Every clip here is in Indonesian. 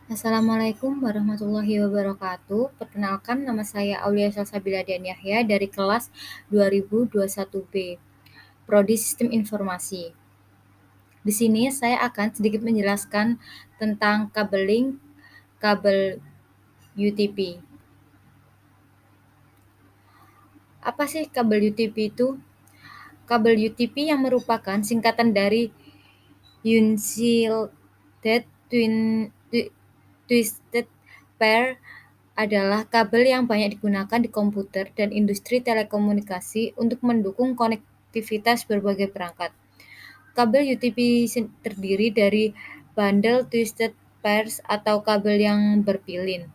Assalamualaikum warahmatullahi wabarakatuh. Perkenalkan, nama saya Aulia Salsabila Dian Yahya dari kelas 2021B, Prodi Sistem Informasi. Di sini saya akan sedikit menjelaskan tentang kabeling kabel UTP. Apa sih kabel UTP itu? Kabel UTP yang merupakan singkatan dari Unshielded Twisted Pair adalah kabel yang banyak digunakan di komputer dan industri telekomunikasi untuk mendukung konektivitas berbagai perangkat. Kabel UTP terdiri dari bundle twisted pairs atau kabel yang berpilin.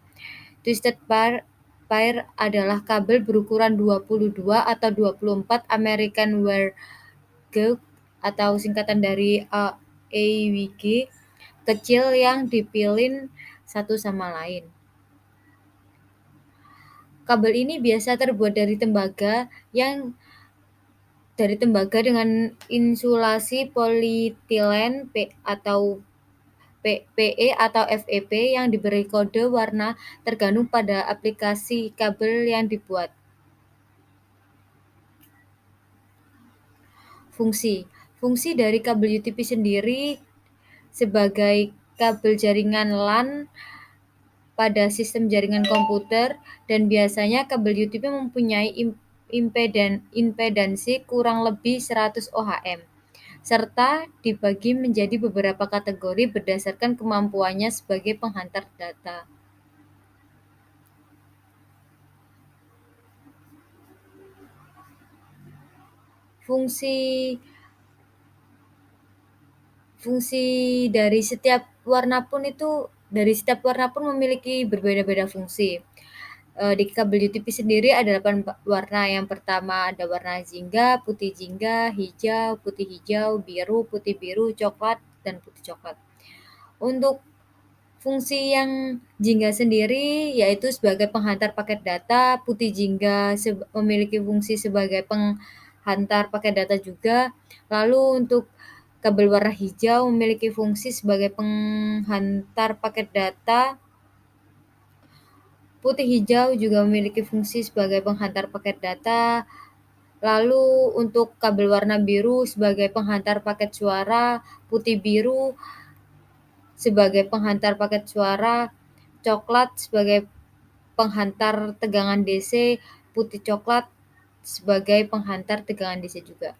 Twisted pair adalah kabel berukuran 22 atau 24 American Wire Gauge atau singkatan dari AWG kecil yang dipilin satu sama lain. Kabel ini biasa terbuat dari tembaga dengan insulasi polietilen PE atau FEP yang diberi kode warna tergantung pada aplikasi kabel yang dibuat. Fungsi dari kabel UTP sendiri sebagai kabel jaringan LAN pada sistem jaringan komputer, dan biasanya kabel UTP mempunyai impedansi kurang lebih 100 ohm, serta dibagi menjadi beberapa kategori berdasarkan kemampuannya sebagai penghantar data. Fungsi fungsi dari setiap warna pun memiliki berbeda-beda fungsi. Di kabel UTP sendiri ada 8 warna. Yang pertama ada warna jingga, putih jingga, hijau, putih hijau, biru, putih biru, coklat, dan putih coklat. Untuk fungsi yang jingga sendiri yaitu sebagai penghantar paket data. Putih jingga memiliki fungsi sebagai penghantar paket data juga. Lalu untuk kabel warna hijau memiliki fungsi sebagai penghantar paket data. Putih hijau juga memiliki fungsi sebagai penghantar paket data. Lalu untuk kabel warna biru sebagai penghantar paket suara, putih biru sebagai penghantar paket suara, coklat sebagai penghantar tegangan DC, putih coklat sebagai penghantar tegangan DC juga.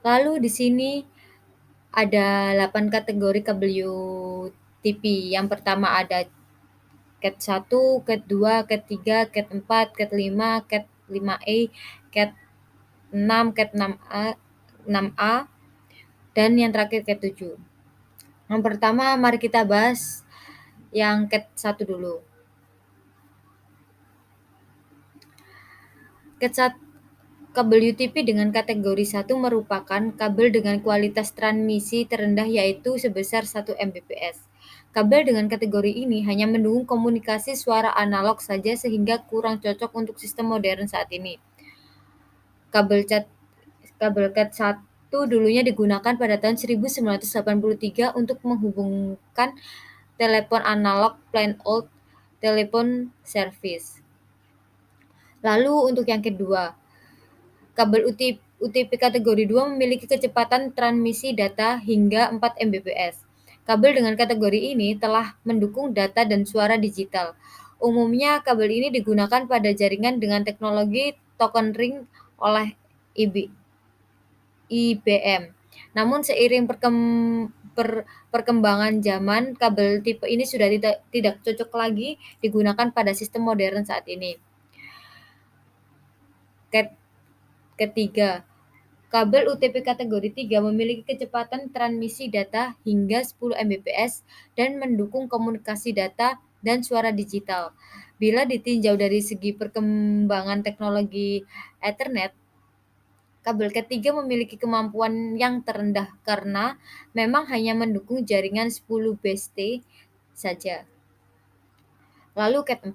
Lalu di sini ada 8 kategori kabel UTP. Yang pertama ada Cat 1, Cat 2, Cat 3, Cat 4, Cat 5, Cat 5A, Cat 6, Cat 6A, dan yang terakhir Cat 7. Yang pertama mari kita bahas yang Cat 1 dulu. Kabel UTP dengan kategori 1 merupakan kabel dengan kualitas transmisi terendah yaitu sebesar 1 Mbps. Kabel dengan kategori ini hanya mendukung komunikasi suara analog saja sehingga kurang cocok untuk sistem modern saat ini. Kabel Cat 1 dulunya digunakan pada tahun 1983 untuk menghubungkan telepon analog plain old telephone service. Lalu untuk yang kedua, kabel UTP kategori 2 memiliki kecepatan transmisi data hingga 4 Mbps. Kabel dengan kategori ini telah mendukung data dan suara digital. Umumnya kabel ini digunakan pada jaringan dengan teknologi token ring oleh IBM. Namun seiring perkembangan zaman, kabel tipe ini sudah tidak cocok lagi digunakan pada sistem modern saat ini. Ketiga, kabel UTP kategori 3 memiliki kecepatan transmisi data hingga 10 Mbps dan mendukung komunikasi data dan suara digital. Bila ditinjau dari segi perkembangan teknologi Ethernet, kabel ketiga memiliki kemampuan yang terendah karena memang hanya mendukung jaringan 10 BST saja. Lalu Cat 4.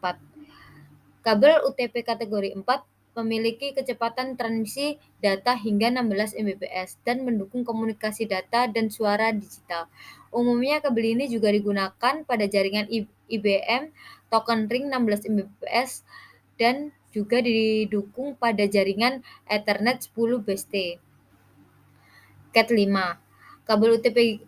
Kabel UTP kategori 4 memiliki kecepatan transmisi data hingga 16 Mbps dan mendukung komunikasi data dan suara digital. Umumnya kabel ini juga digunakan pada jaringan IBM token ring 16 Mbps dan juga didukung pada jaringan Ethernet 10 BST. Cat 5. Kabel UTP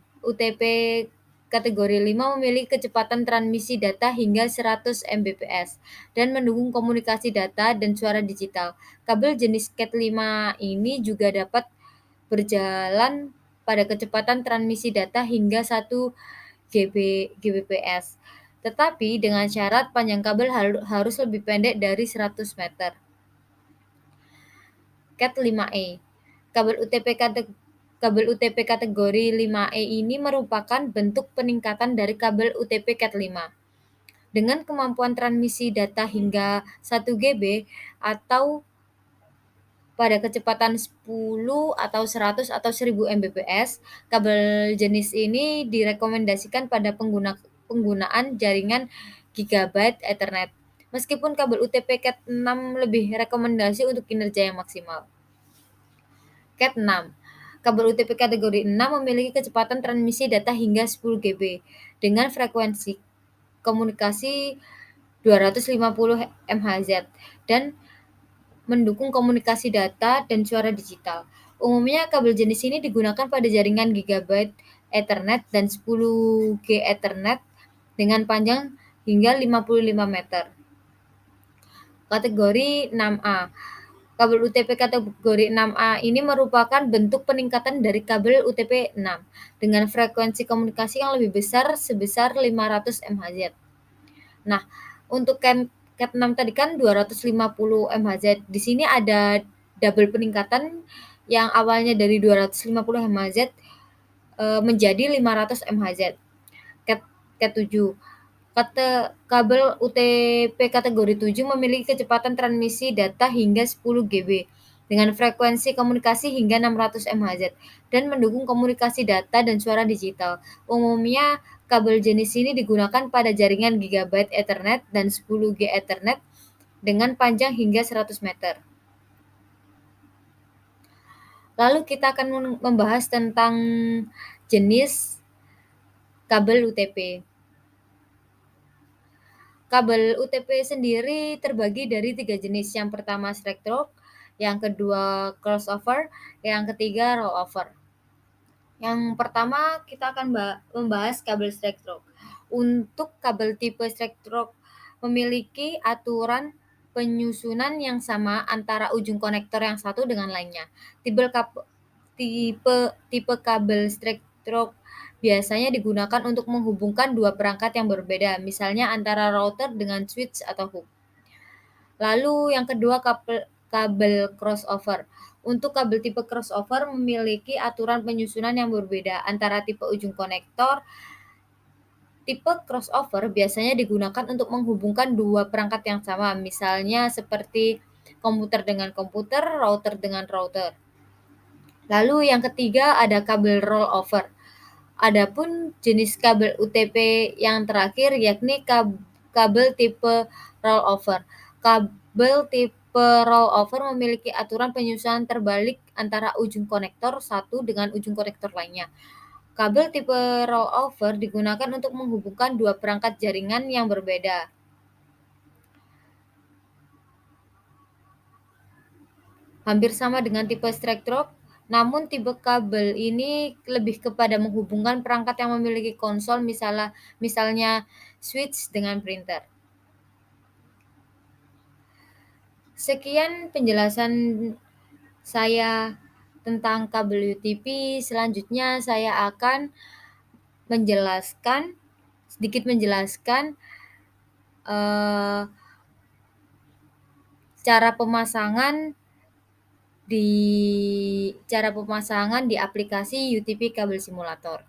kategori 5 memiliki kecepatan transmisi data hingga 100 Mbps dan mendukung komunikasi data dan suara digital. Kabel jenis Cat 5 ini juga dapat berjalan pada kecepatan transmisi data hingga 1 Gbps. Tetapi dengan syarat panjang kabel harus lebih pendek dari 100 meter. Cat 5e. Kabel UTP kategori 5e ini merupakan bentuk peningkatan dari kabel UTP Cat 5 dengan kemampuan transmisi data hingga 1 GB atau pada kecepatan 10 atau 100 atau 1000 Mbps. Kabel jenis ini direkomendasikan pada penggunaan jaringan Gigabit Ethernet. Meskipun kabel UTP Cat 6 lebih rekomendasi untuk kinerja yang maksimal. Cat 6. Kabel UTP kategori 6 memiliki kecepatan transmisi data hingga 10 GB dengan frekuensi komunikasi 250 MHz dan mendukung komunikasi data dan suara digital. Umumnya kabel jenis ini digunakan pada jaringan Gigabit Ethernet dan 10G Ethernet dengan panjang hingga 55 meter. Kategori 6A. Kabel UTP kategori 6A ini merupakan bentuk peningkatan dari kabel UTP 6 dengan frekuensi komunikasi yang lebih besar sebesar 500 MHz. Nah, untuk Cat 6 tadi kan 250 MHz. Di sini ada double peningkatan yang awalnya dari 250 MHz menjadi 500 MHz. Cat 7. Kabel UTP kategori 7 memiliki kecepatan transmisi data hingga 10 GB dengan frekuensi komunikasi hingga 600 MHz dan mendukung komunikasi data dan suara digital. Umumnya kabel jenis ini digunakan pada jaringan Gigabit Ethernet dan 10G Ethernet dengan panjang hingga 100 meter. Lalu kita akan membahas tentang jenis kabel UTP. Kabel UTP sendiri terbagi dari 3 jenis. Yang pertama straight through, yang kedua crossover, yang ketiga rollover. Yang pertama kita akan membahas kabel straight through. Untuk kabel tipe straight through memiliki aturan penyusunan yang sama antara ujung konektor yang satu dengan lainnya. Tipe kabel straight through biasanya digunakan untuk menghubungkan dua perangkat yang berbeda, misalnya antara router dengan switch atau hub. Lalu yang kedua kabel crossover. Untuk kabel tipe crossover memiliki aturan penyusunan yang berbeda antara tipe ujung konektor. Tipe crossover biasanya digunakan untuk menghubungkan dua perangkat yang sama, misalnya seperti komputer dengan komputer, router dengan router. Lalu yang ketiga ada kabel rollover. Adapun jenis kabel UTP yang terakhir yakni kabel tipe rollover. Kabel tipe rollover memiliki aturan penyusunan terbalik antara ujung konektor satu dengan ujung konektor lainnya. Kabel tipe rollover digunakan untuk menghubungkan dua perangkat jaringan yang berbeda. Hampir sama dengan tipe straight through, namun tipe kabel ini lebih kepada menghubungkan perangkat yang memiliki konsol, misalnya switch dengan printer. Sekian penjelasan saya tentang kabel UTP. Selanjutnya saya akan sedikit menjelaskan cara pemasangan di aplikasi UTP kabel simulator.